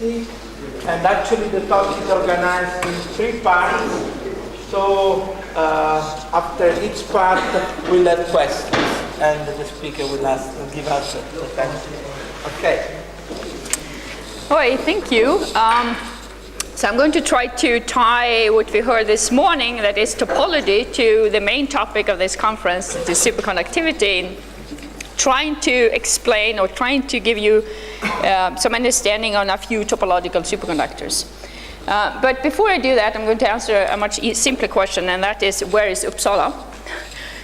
University. And actually the talk is organized in 3 parts. So after each part, we'll have questions, and the speaker will give us the time. Okay. All right, thank you. So I'm going to try to tie what we heard this morning, that is topology, to the main topic of this conference, the superconductivity, trying to explain or trying to give you some understanding on a few topological superconductors. But before I do that, I'm going to answer a much simpler question, and that is, where is Uppsala?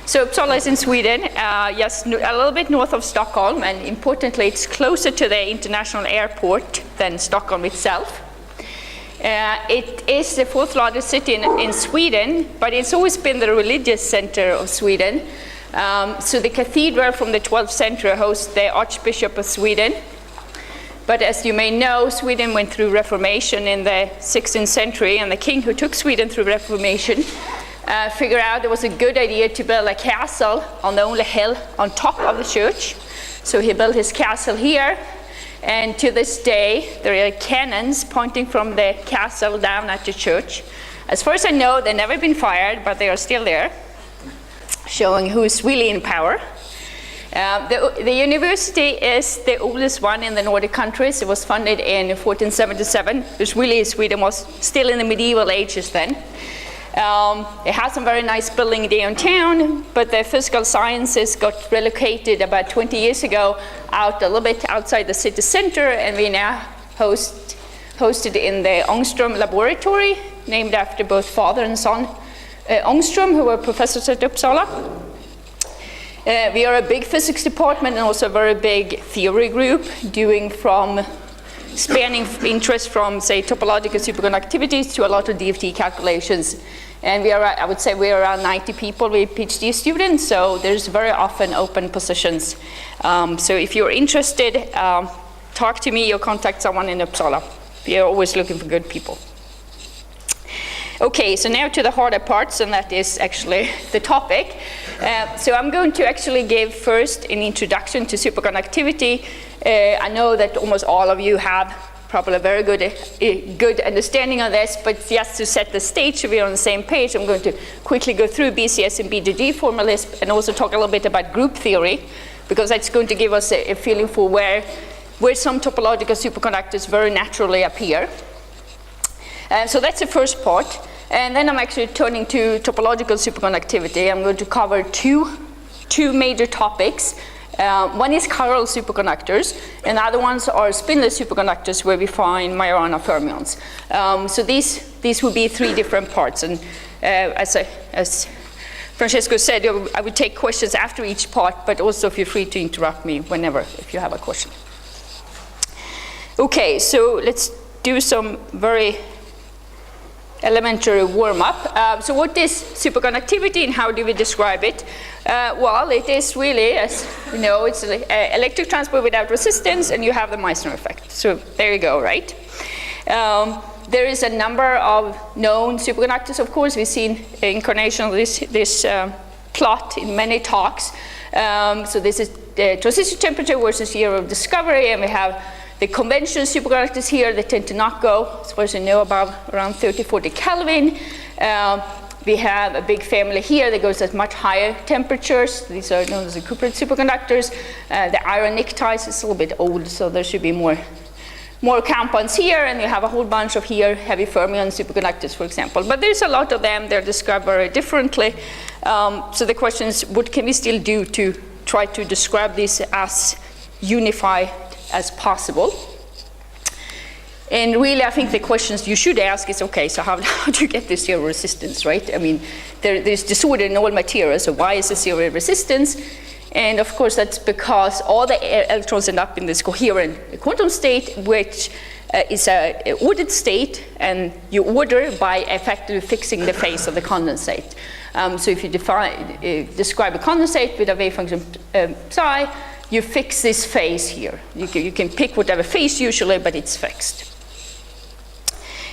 So Uppsala is in Sweden, just a little bit north of Stockholm, and importantly, it's closer to the international airport than Stockholm itself. It is the 4th largest city in Sweden, but it's always been the religious center of Sweden. So the cathedral from the 12th century hosts the Archbishop of Sweden. But as you may know, Sweden went through Reformation in the 16th century, and the king who took Sweden through Reformation figured out it was a good idea to build a castle on the only hill on top of the church. So he built his castle here, and to this day there are cannons pointing from the castle down at the church. As far as I know, they've never been fired, but they are still there, showing who's really in power. The university is the oldest one in the Nordic countries. It was founded in 1477, which really Sweden was still in the medieval ages then. It has some very nice building downtown, but the physical sciences got relocated about 20 years ago out a little bit outside the city center, and we now hosted in the Ångström laboratory, named after both father and son Ångström, who were professors at Uppsala. We are a big physics department and also a very big theory group, spanning interest from, say, topological superconductivities to a lot of DFT calculations. And I would say we are around 90 people with PhD students, so there's very often open positions. So if you're interested, talk to me or contact someone in Uppsala. We are always looking for good people. Okay, so now to the harder parts, and that is actually the topic. So I'm going to actually give first an introduction to superconductivity. I know that almost all of you have probably a very good understanding of this, but just to set the stage so we're on the same page, I'm going to quickly go through BCS and BGG formulas and also talk a little bit about group theory, because that's going to give us a feeling for where some topological superconductors very naturally appear. So that's the first part. And then I'm actually turning to topological superconductivity. I'm going to cover two major topics. One is chiral superconductors, and the other ones are spinless superconductors, where we find Majorana fermions. So these will be 3 different parts. And as Francesco said, I would take questions after each part, but also feel free to interrupt me whenever if you have a question. Okay, so let's do some very elementary warm-up. So what is superconductivity and how do we describe it? Well, it is really, as you know, it's electric transport without resistance, and you have the Meissner effect. So there you go, right? There is a number of known superconductors, of course. We've seen incarnation of this plot in many talks. So this is the transition temperature versus year of discovery, and we have the conventional superconductors here, they tend to not go, as far as you know, above around 30-40 Kelvin. We have a big family here that goes at much higher temperatures. These are known as the cuprate superconductors. The iron nictides is a little bit old, so there should be more compounds here, and you have a whole bunch of here heavy fermion superconductors, for example. But there's a lot of them. They're described very differently. So the question is, what can we still do to try to describe this as unified as possible? And really, I think the questions you should ask is, okay, so how do you get this zero resistance, right? I mean, there's disorder in all materials, so why is there zero resistance? And of course, that's because all the electrons end up in this coherent quantum state, which is an ordered state, and you order by effectively fixing the phase of the condensate. So if you describe a condensate with a wave function psi, you fix this phase here. You can pick whatever phase usually, but it's fixed.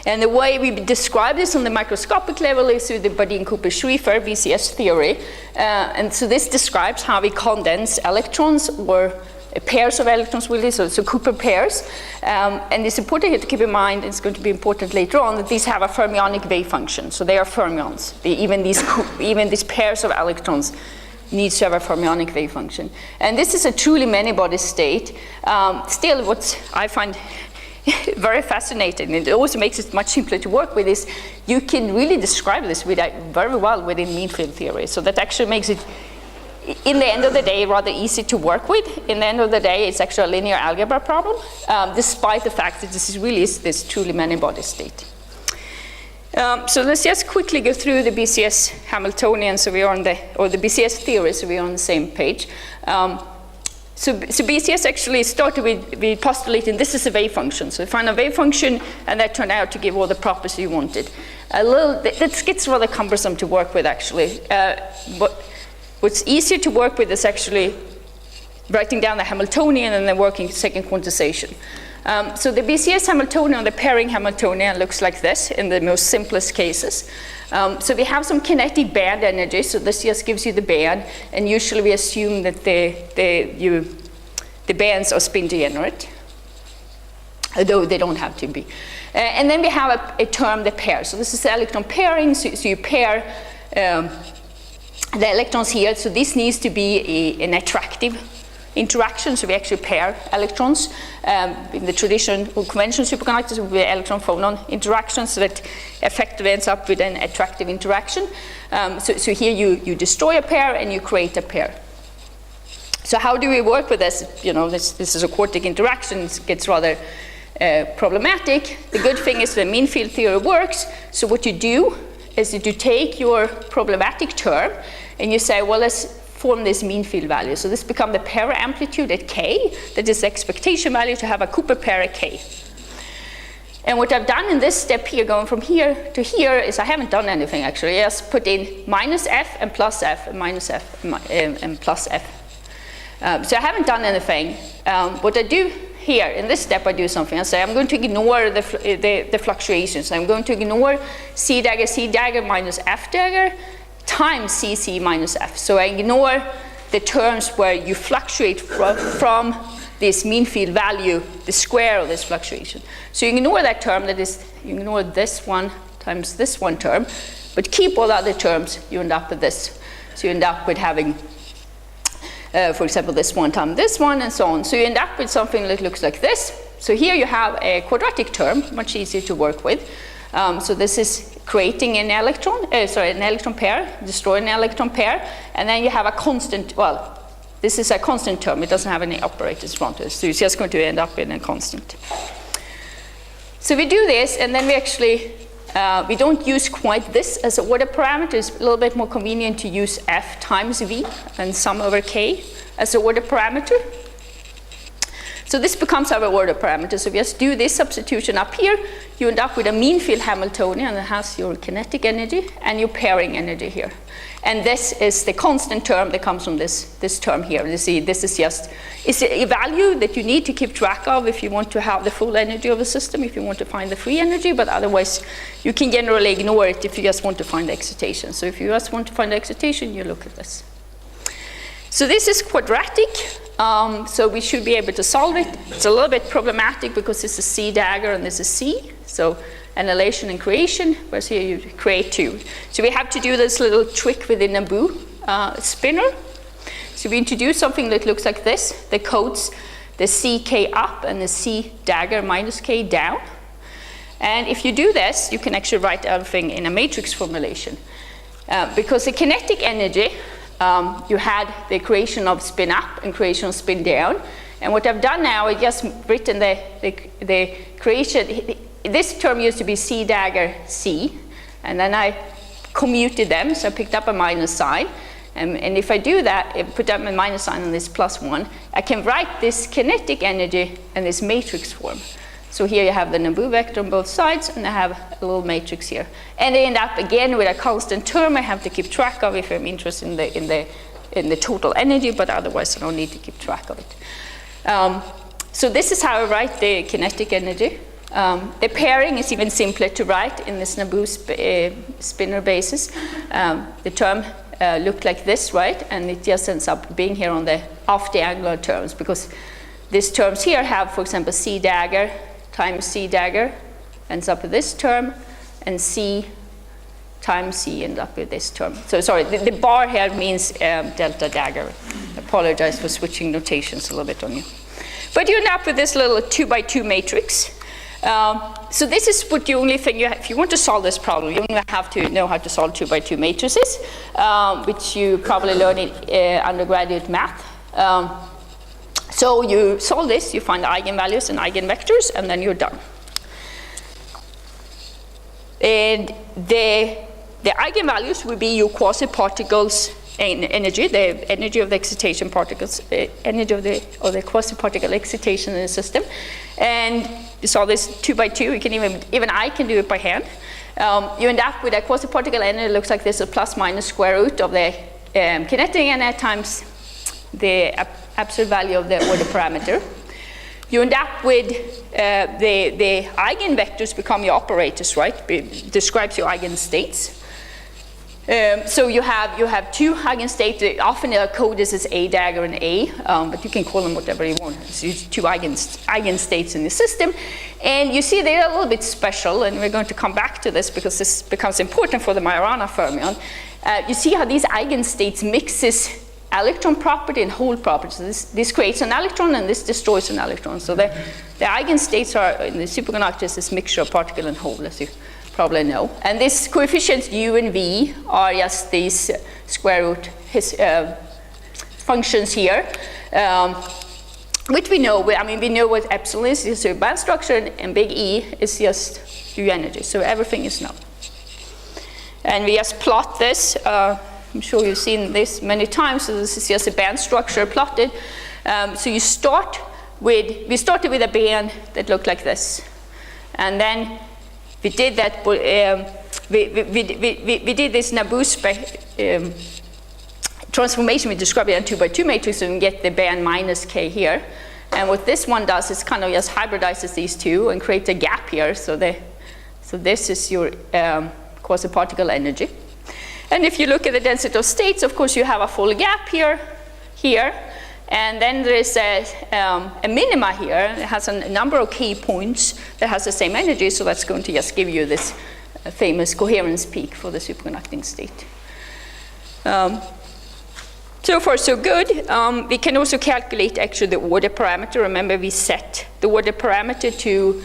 And the way we describe this on the microscopic level is through the Bodin-Cooper-Schrieffer BCS theory. And so this describes how we condense electrons or pairs of electrons really, so Cooper pairs. And it's important here to keep in mind, and it's going to be important later on, that these have a fermionic wave function. So they are fermions. Even these pairs of electrons needs to have a fermionic wave function. And this is a truly many-body state. Still, what I find very fascinating, and it also makes it much simpler to work with, is you can really describe this very well within mean field theory. So that actually makes it, in the end of the day, rather easy to work with. In the end of the day, it's actually a linear algebra problem, despite the fact that this really is this truly many-body state. So let's just quickly go through the BCS Hamiltonian, so we are on or the BCS theory, so we are on the same page. So BCS actually started with postulating this is a wave function. So we find a wave function, and that turned out to give all the properties you wanted. That gets rather cumbersome to work with, actually. But what's easier to work with is actually writing down the Hamiltonian and then working second quantization. So the BCS Hamiltonian, the pairing Hamiltonian, looks like this in the most simplest cases. So we have some kinetic band energy, so this just gives you the band, and usually we assume that the bands are spin degenerate, although they don't have to be. And then we have a term, the pair. So this is electron pairing, so you pair the electrons here, so this needs to be an attractive interaction, so we actually pair electrons. In the tradition or conventional superconductors, will be electron-phonon interaction, so that effectively ends up with an attractive interaction. So here you destroy a pair and you create a pair. So how do we work with this? You know, this is a quartic interaction. It gets rather problematic. The good thing is the mean field theory works. So what you do is that you take your problematic term and you say, well, let's form this mean field value. So this becomes the pair amplitude at k, that is the expectation value to have a Cooper pair at k. And what I've done in this step here, going from here to here, is I haven't done anything actually. I just put in minus f and plus f and minus f and plus f. So I haven't done anything. What I do here in this step, I do something. I say I'm going to ignore the fluctuations. I'm going to ignore c dagger minus f dagger times cc minus f. So I ignore the terms where you fluctuate from this mean field value, the square of this fluctuation. So you ignore that term, that is, you ignore this one times this one term, but keep all the other terms, you end up with this. So you end up with having, for example, this one times this one, and so on. So you end up with something that looks like this. So here you have a quadratic term, much easier to work with. So this is creating an electron pair, destroying an electron pair, and then you have a constant, well, this is a constant term, it doesn't have any operators in front of it, so it's just going to end up in a constant. So we do this, and then we actually, we don't use quite this as an order parameter. It's a little bit more convenient to use f times v and sum over k as an order parameter. So this becomes our order parameter. So if you just do this substitution up here, you end up with a mean field Hamiltonian that has your kinetic energy and your pairing energy here. And this is the constant term that comes from this term here. You see, this is just, it's a value that you need to keep track of if you want to have the full energy of the system, if you want to find the free energy, but otherwise you can generally ignore it if you just want to find the excitation. So if you just want to find the excitation, you look at this. So this is quadratic, so we should be able to solve it. It's a little bit problematic because this is C dagger and this is C, so annihilation and creation, whereas here you create two. So we have to do this little trick with the Landau spinner. So we introduce something that looks like this, that codes the CK up and the C dagger minus K down. And if you do this, you can actually write everything in a matrix formulation. Because the kinetic energy, you had the creation of spin up and creation of spin down. And what I've done now is just written the creation. This term used to be C dagger C, and then I commuted them, so I picked up a minus sign. And if I do that, if I put up a minus sign on this plus one, I can write this kinetic energy in this matrix form. So here you have the Landau vector on both sides, and I have a little matrix here. And I end up again with a constant term I have to keep track of if I'm interested in the total energy, but otherwise I don't need to keep track of it. So this is how I write the kinetic energy. The pairing is even simpler to write in this Landau spinner basis. The term looked like this, right? And it just ends up being here on the off-diagonal terms, because these terms here have, for example, C dagger times C dagger ends up with this term, and C times C ends up with this term. So sorry, the bar here means delta dagger. I apologize for switching notations a little bit on you. But you end up with this little 2 by 2 matrix. So this is what the only thing you have. If you want to solve this problem, you only have to know how to solve 2 by 2 matrices, which you probably learn in undergraduate math. So you solve this, you find the eigenvalues and eigenvectors, and then you're done. And the eigenvalues will be your quasiparticles energy, the energy of the excitation particles, energy of the quasiparticle excitation in the system. And you saw this 2 by 2. You can even I can do it by hand. You end up with a quasiparticle energy that looks like this, a plus minus square root of the kinetic energy times the absolute value of the order parameter. You end up with the eigenvectors become your operators, right? It describes your eigenstates. So you have 2 eigenstates. Often they're coded as A dagger and A, but you can call them whatever you want. So it's 2 eigenstates in the system. And you see they're a little bit special, and we're going to come back to this because this becomes important for the Majorana fermion. You see how these eigenstates mixes electron property and hole property. So this creates an electron and this destroys an electron. So the eigenstates are in the superconductors, this mixture of particle and hole, as you probably know. And these coefficients U and V are just these square root functions here, which we know. We know what epsilon is. It's a band structure, and big E is just U energy. So everything is known. And we just plot this. I'm sure you've seen this many times. So this is just a band structure plotted. So we started with a band that looked like this, and then we did that. We did this Naboo transformation. We described it in 2 by 2 matrix, and we get the band minus K here. And what this one does is kind of just hybridizes these two and create a gap here. So this is your quasiparticle energy. And if you look at the density of states, of course, you have a full gap here, and then there is a minima here. It has a number of key points that has the same energy, so that's going to just give you this famous coherence peak for the superconducting state. So far, so good. We can also calculate actually the order parameter. Remember, we set the order parameter to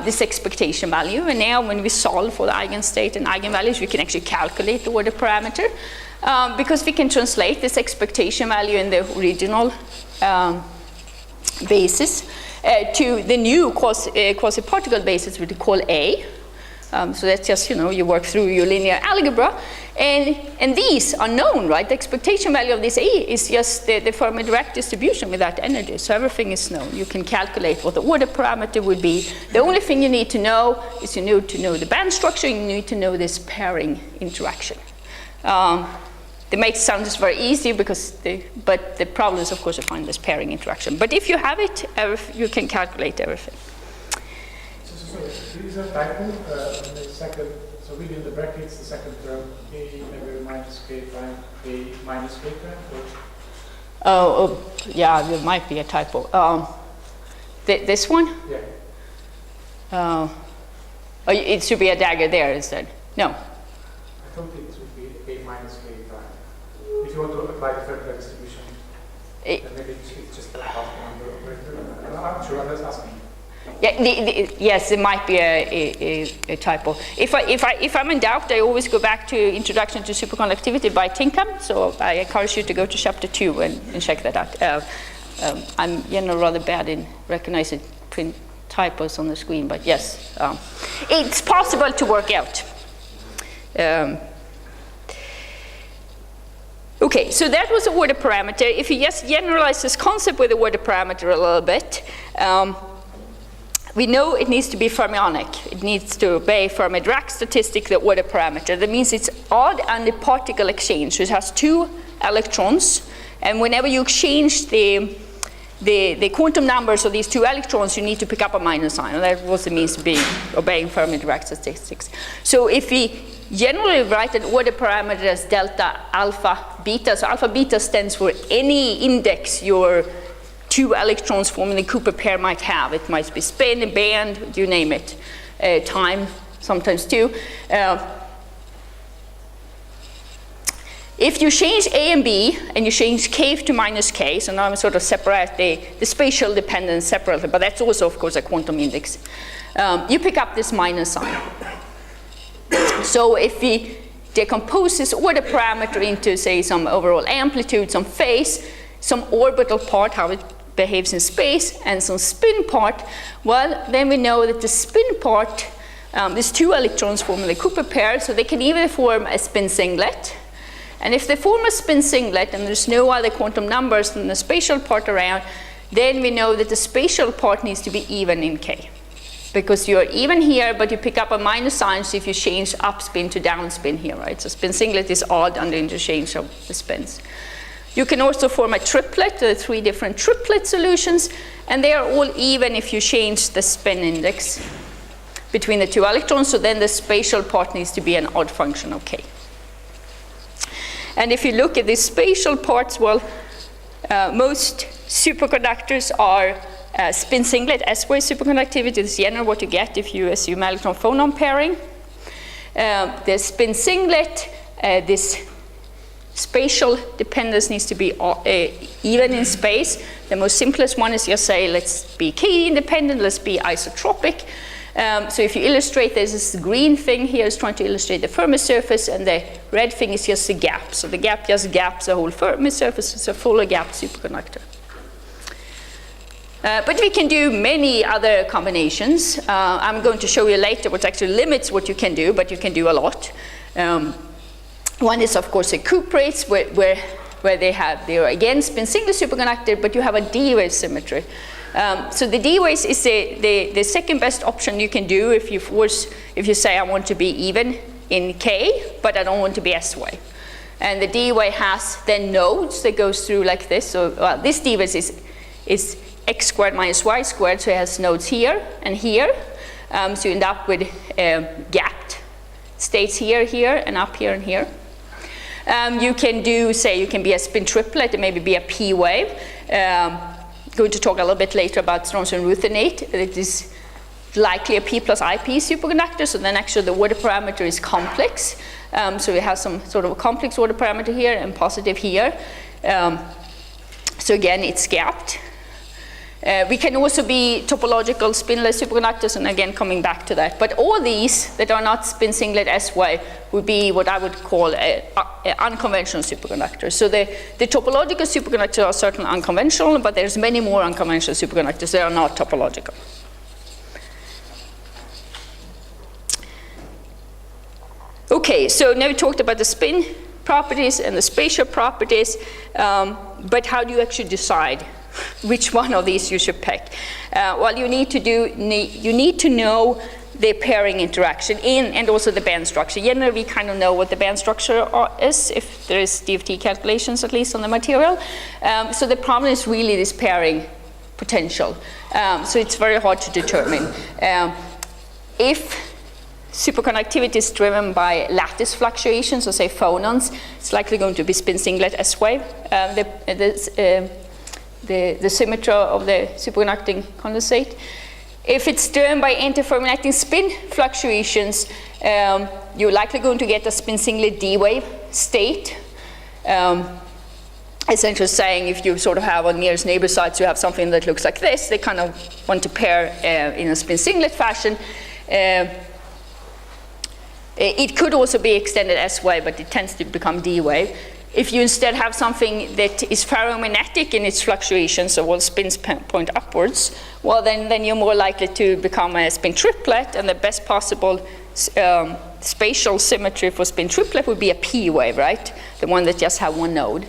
this expectation value, and now when we solve for the eigenstate and eigenvalues, we can actually calculate the order parameter because we can translate this expectation value in the original basis to the new quasiparticle basis, which we call A. So that's just, you work through your linear algebra, and these are known, right? The expectation value of this A is just the Fermi-Dirac distribution with that energy, so everything is known. You can calculate what the order parameter would be. The only thing you need to know is you need to know the band structure, you need to know this pairing interaction. They make it sound just very easy, but the problem is, of course, to find this pairing interaction. But if you have it, you can calculate everything. So there is a typo in the second, so within the brackets, the second term, A maybe minus K prime, A minus K prime? Oh, yeah, there might be a typo. This one? Yeah. It should be a dagger there instead. No. I thought it would be A minus K prime. If you want to apply the Fermi distribution, then maybe it's just a half number operator. I'm sure, I'm just asking. Yeah, yes, it might be a typo. If I'm in doubt, I always go back to Introduction to Superconductivity by Tinkham, so I encourage you to go to chapter 2 and check that out. I'm rather bad in recognizing print typos on the screen, but yes, it's possible to work out. Okay, so that was the order parameter. If you just generalize this concept with the order parameter a little bit, we know it needs to be fermionic. It needs to obey Fermi-Dirac statistic, the order parameter. That means it's odd antiparticle exchange. So it has 2 electrons, and whenever you exchange the quantum numbers of these 2 electrons, you need to pick up a minus sign. And that's what it means to be obeying Fermi-Dirac statistics. So if we generally write an order parameter as delta alpha beta, so alpha beta stands for any index your two electrons forming the Cooper pair might have. It might be spin, band, you name it, time, sometimes too. If you change A and B, and you change K to minus K, so now I'm sort of separate the spatial dependence separately, but that's also, of course, a quantum index. You pick up this minus sign. So if we decompose this order parameter into, say, some overall amplitude, some phase, some orbital part, how it behaves in space, and some spin part, well, then we know that the spin part, there's two electrons forming the Cooper pair, so they can either form a spin singlet. And if they form a spin singlet and there's no other quantum numbers than the spatial part around, then we know that the spatial part needs to be even in K. Because you're even here, but you pick up a minus sign, so if you change up spin to down spin here, right? So spin singlet is odd under interchange of the spins. You can also form a triplet, there are 3 different triplet solutions, and they are all even if you change the spin index between the 2 electrons, so then the spatial part needs to be an odd function of K. And if you look at the spatial parts, well, most superconductors are spin singlet S-way superconductivity. This is generally what you get if you assume electron-phonon pairing. The spin singlet, this spatial dependence needs to be even in space. The most simplest one is just say, let's be K independent, let's be isotropic. So if you illustrate this green thing here is trying to illustrate the Fermi surface, and the red thing is just the gap. So the gap just gaps the whole Fermi surface. It's a fully gapped superconductor. But we can do many other combinations. I'm going to show you later what actually limits what you can do, but you can do a lot. One is, of course, the cuprates, where they are again spin singlet superconductor, but you have a D-wave symmetry. So the D-wave is the second best option you can do if you say I want to be even in K, but I don't want to be S-wave. And the D-wave has then nodes that goes through like this. So this D-wave is x squared minus y squared, so it has nodes here and here. So you end up with gapped states here, here, and up here and here. You can do, say, you can be a spin triplet and maybe be a P wave. Going to talk a little bit later about strontium ruthenate. It is likely a P plus IP superconductor, so then actually the order parameter is complex. So we have some sort of a complex order parameter here and positive here. So again, it's gapped. We can also be topological spinless superconductors, and again coming back to that. But all these that are not spin singlet S-way would be what I would call a unconventional superconductor. So the topological superconductors are certainly unconventional, but there's many more unconventional superconductors that are not topological. Okay, so now we talked about the spin properties and the spatial properties, but how do you actually decide which one of these you should pick? Well, you need to know the pairing interaction and also the band structure. Generally, we kind of know what the band structure is, if there is DFT calculations at least on the material. So the problem is really this pairing potential. So it's very hard to determine. If superconductivity is driven by lattice fluctuations, so say phonons, it's likely going to be spin singlet S-wave. The symmetry of the superconducting condensate. If it's driven by antifermioniting spin fluctuations, you're likely going to get a spin singlet D-wave state. Essentially saying if you sort of have on nearest neighbor sites, you have something that looks like this, they kind of want to pair in a spin singlet fashion. It could also be extended S-wave, but it tends to become D-wave. If you instead have something that is ferromagnetic in its fluctuations, so all spins point upwards, well, then you're more likely to become a spin triplet, and the best possible spatial symmetry for spin triplet would be a P wave, right? The one that just have one node.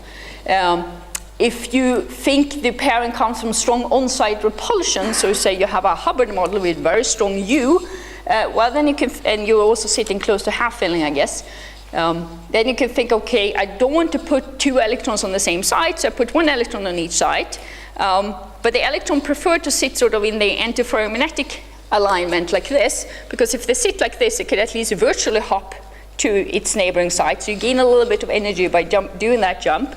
If you think the pairing comes from strong on-site repulsion, so say you have a Hubbard model with very strong U, well, then you can, and you're also sitting close to half-filling, I guess. Then you can think, okay, I don't want to put 2 electrons on the same side, so I put 1 electron on each side. But the electron prefer to sit sort of in the antiferromagnetic alignment like this, because if they sit like this, it could at least virtually hop to its neighboring site. So you gain a little bit of energy by doing that jump.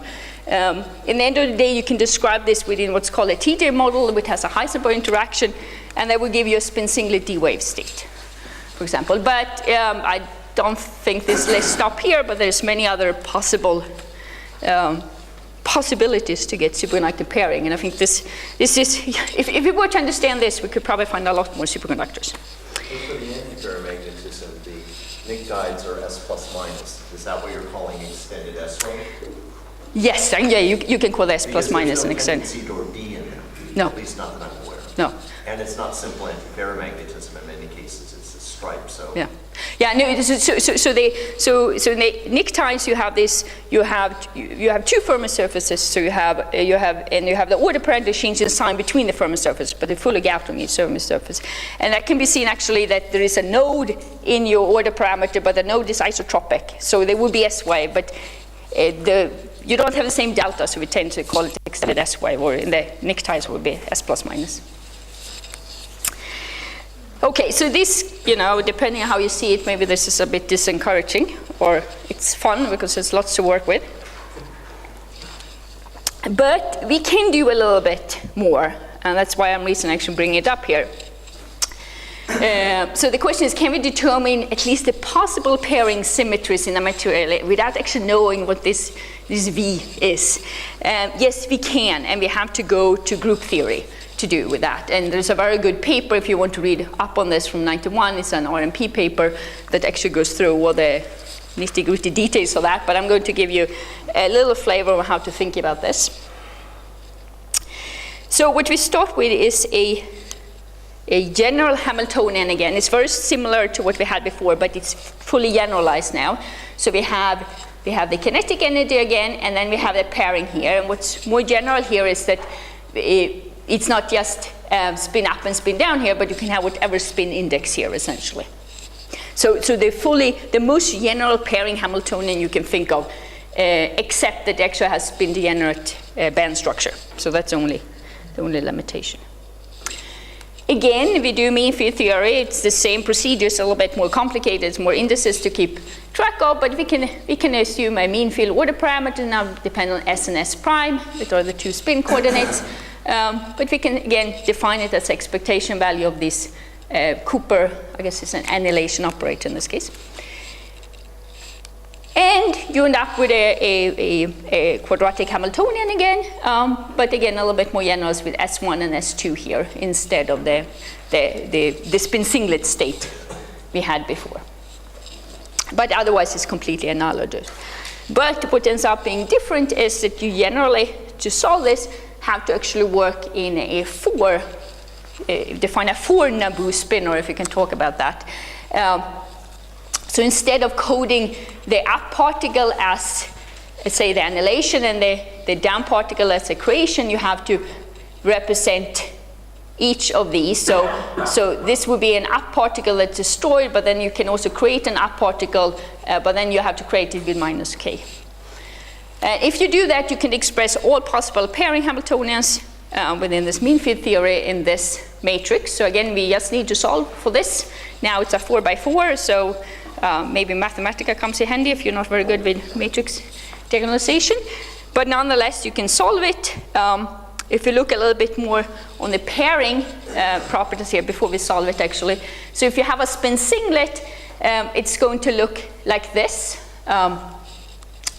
In the end of the day, you can describe this within what's called a TJ model, which has a Heisenberg interaction, and that will give you a spin singlet D-wave state, for example. But I don't think this list stop here, but there's many other possible possibilities to get superconducting pairing. And I think this is, if we were to understand this, we could probably find a lot more superconductors. So for the antiferromagnetism, the nuclides are S plus minus. Is that what you're calling extended S wave? Yes, and yeah, you can call this plus minus and extend. Because there's no tendency toward D in there. No. At least not that I'm aware of. No. And it's not simple antiferromagnetism in many cases. It's a stripe, so. Yeah. Yeah, no, so in the nuclides you have this, you have two Fermi surfaces, so you have the order parameter change in sign between the Fermi surface, but the fully gapped on each Fermi surface. And that can be seen actually that there is a node in your order parameter, but the node is isotropic. So there would be S wave, but you don't have the same delta, so we tend to call it extended S wave, or in the nuclides would be S plus minus. Okay, so this, depending on how you see it, maybe this is a bit disencouraging, or it's fun because there's lots to work with. But we can do a little bit more, and that's why I'm actually bringing it up here. So the question is, can we determine at least the possible pairing symmetries in a material without actually knowing what this V is? Yes, we can, and we have to go to group theory to do with that. And there's a very good paper, if you want to read up on this, from 91. It's an RMP paper that actually goes through all the nitty-gritty details of that, but I'm going to give you a little flavor of how to think about this. So what we start with is a general Hamiltonian again. It's very similar to what we had before, but it's fully generalized now. So we have the kinetic energy again, and then we have the pairing here. And what's more general here is that it's not just spin up and spin down here, but you can have whatever spin index here, essentially. So the most general pairing Hamiltonian you can think of, except that it actually has spin degenerate band structure. So that's the only limitation. Again, if we do mean field theory, it's the same procedure. It's a little bit more complicated. It's more indices to keep track of, but we can assume a mean field order parameter now depend on S and S prime, which are the two spin coordinates. But we can, again, define it as expectation value of this Cooper, I guess it's an annihilation operator in this case. And you end up with a quadratic Hamiltonian again, but again, a little bit more generous with S1 and S2 here instead of the spin singlet state we had before. But otherwise, it's completely analogous. But what ends up being different is that you generally, to solve this, have to actually work in define a 4 Naboo spinor, if you can talk about that. So instead of coding the up particle as, let's say, the annihilation and the down particle as a creation, you have to represent each of these. So this would be an up particle that's destroyed, but then you can also create an up particle, but then you have to create it with minus k. If you do that, you can express all possible pairing Hamiltonians within this mean field theory in this matrix. So again, we just need to solve for this. Now it's a 4x4, so maybe Mathematica comes in handy if you're not very good with matrix diagonalization. But nonetheless, you can solve it. If you look a little bit more on the pairing properties here before we solve it, actually. So if you have a spin singlet, it's going to look like this.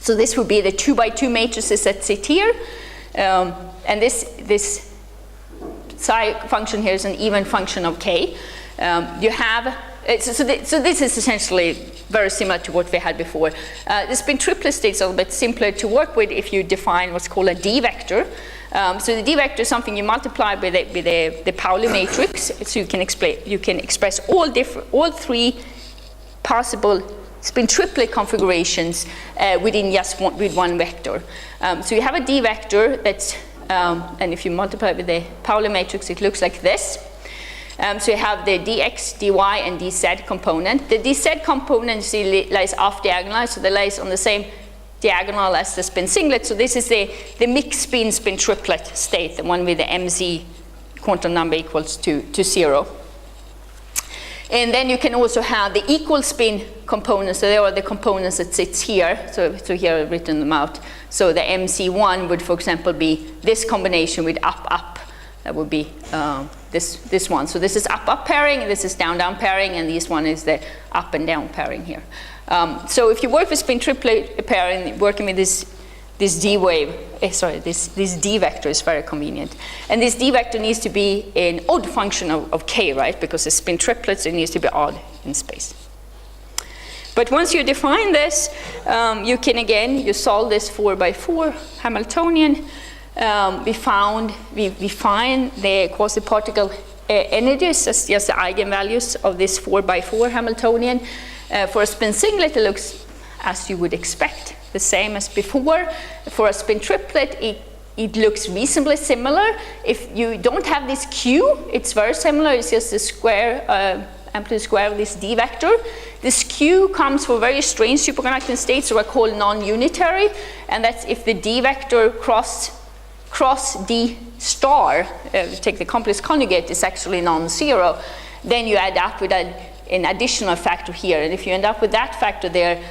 So this would be the 2x2 matrices that sit here. And this psi function here is an even function of k. You have, so this is essentially very similar to what we had before. The spin triplet state is a little bit simpler to work with if you define what's called a D vector. So the D vector is something you multiply with the Pauli matrix, so you can express all three possible spin triplet configurations within just with one vector. So you have a D vector that's, and if you multiply with the Pauli matrix, it looks like this. So you have the dx, dy, and dz component. The dz component lies off diagonal, so they lies on the same diagonal as the spin singlet. So this is the mixed spin triplet state, the one with the mz quantum number equals to 0. And then you can also have the equal spin components. So there are the components that sits here. So here I've written them out. So the MC1 would, for example, be this combination with up-up. That would be this one. So this is up-up pairing, and this is down-down pairing, and this one is the up and down pairing here. So if you work with spin triplet pairing, working with this D wave, this D vector is very convenient. And this D vector needs to be an odd function of K, right? Because it's spin triplets, it needs to be odd in space. But once you define this, you can you solve this 4x4 Hamiltonian. We find the quasiparticle energies as just the eigenvalues of this 4x4 Hamiltonian. For a spin singlet, it looks as you would expect, the same as before. For a spin triplet, it looks reasonably similar. If you don't have this Q, it's very similar. It's just the square, amplitude square of this D vector. This Q comes for very strange superconducting states that are called non-unitary, and that's if the D vector cross D star, take the complex conjugate, is actually non-zero, then you end up with an additional factor here. And if you end up with that factor there,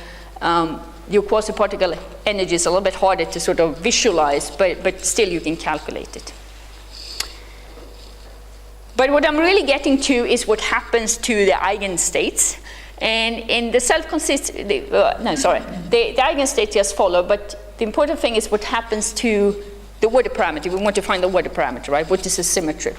your quasiparticle energy is a little bit harder to sort of visualize, but still you can calculate it. But what I'm really getting to is what happens to the eigenstates. And in the self-consistent, the eigenstate just follow, but the important thing is what happens to the order parameter. We want to find the order parameter, right? What is the symmetry?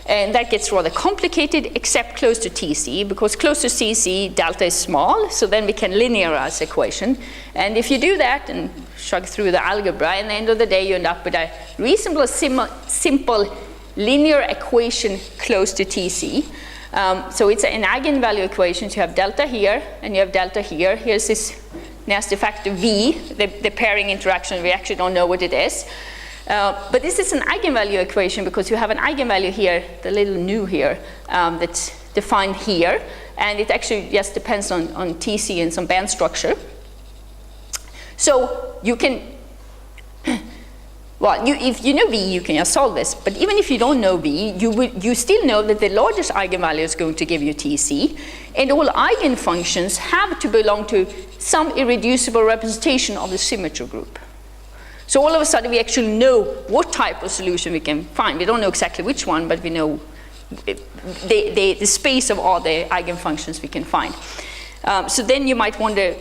And that gets rather complicated, except close to TC, because close to CC, delta is small, so then we can linearize the equation. And if you do that and shrug through the algebra, at the end of the day, you end up with a reasonably simple linear equation close to TC. So it's an eigenvalue equation. So you have delta here, and you have delta here. Here's this nasty factor V, the pairing interaction. We actually don't know what it is. But this is an eigenvalue equation because you have an eigenvalue here, the little nu here, that's defined here. And it actually just depends on TC and some band structure. So you can, if you know V, you can just solve this. But even if you don't know V, you still know that the largest eigenvalue is going to give you TC. And all eigenfunctions have to belong to some irreducible representation of the symmetry group. So all of a sudden, we actually know what type of solution we can find. We don't know exactly which one, but we know the space of all the eigenfunctions we can find. So then you might wonder,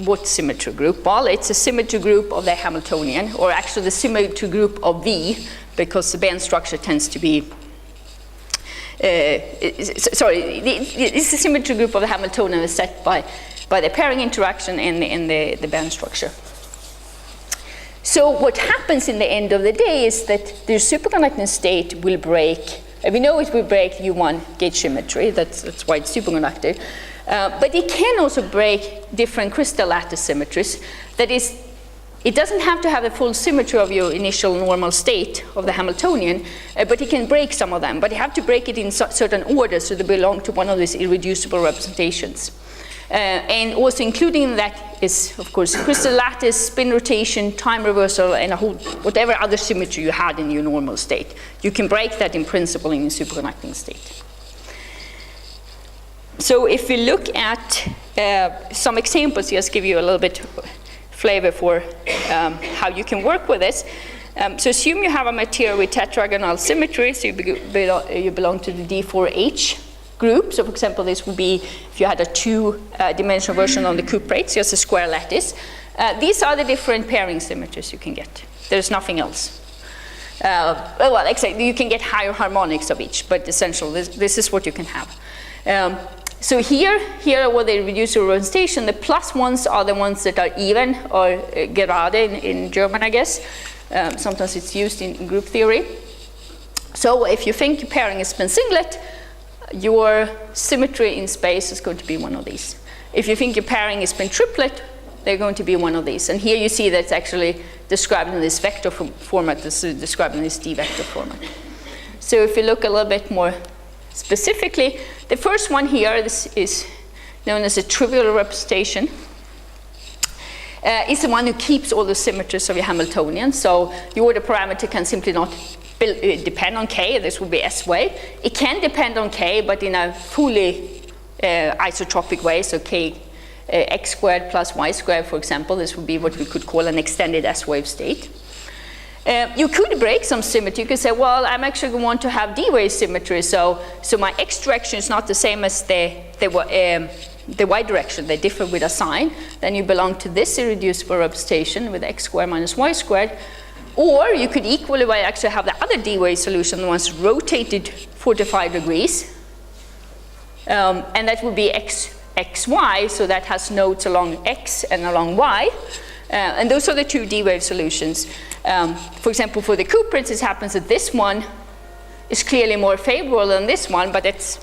what symmetry group? Well, it's a symmetry group of the Hamiltonian, or actually the symmetry group of V, because the band structure tends to be, it's a symmetry group of the Hamiltonian is set by the pairing interaction and the band structure. So what happens in the end of the day is that the superconducting state will break. We know it will break U1 gauge symmetry. That's why it's superconductor. But it can also break different crystal lattice symmetries. That is, it doesn't have to have the full symmetry of your initial normal state of the Hamiltonian, but it can break some of them. But you have to break it in certain orders so they belong to one of these irreducible representations. And also including in that is, of course, crystal lattice, spin rotation, time reversal, and a whole, whatever other symmetry you had in your normal state. You can break that in principle in your superconducting state. So if we look at some examples, just give you a little bit flavor for how you can work with this. So assume you have a material with tetragonal symmetry, so you belong to the D4H group. So for example, this would be if you had a two-dimensional version on the cuprates, just a square lattice. These are the different pairing symmetries you can get. There's nothing else. Well, exactly, you can get higher harmonics of each, but essentially this is what you can have. So here are the reducible representation. The plus ones are the ones that are even, or gerade in German, I guess. Sometimes it's used in group theory. So if you think pairing is spin singlet, your symmetry in space is going to be one of these. If you think your pairing is spin triplet, they're going to be one of these. And here you see that's actually described in this vector format. This is described in this D vector format. So if you look a little bit more specifically, the first one here, this is known as a trivial representation. Is the one who keeps all the symmetries of your Hamiltonian. So the order parameter can simply not depend on K. This would be S way. It can depend on K, but in a fully isotropic way, so k x squared plus y squared, for example. This would be what we could call an extended S-wave state. You could break some symmetry. You could say, well, I'm actually going to want to have D-wave symmetry, so my x direction is not the same as the y direction. They differ with a sign. Then you belong to this irreducible representation with x squared minus y squared. Or you could equally well actually have the other D-wave solution, the ones rotated 45 degrees. And that would be xy, so that has nodes along x and along y. And those are the two D-wave solutions. For example, for the Coupers, it happens that this one is clearly more favorable than this one, but it's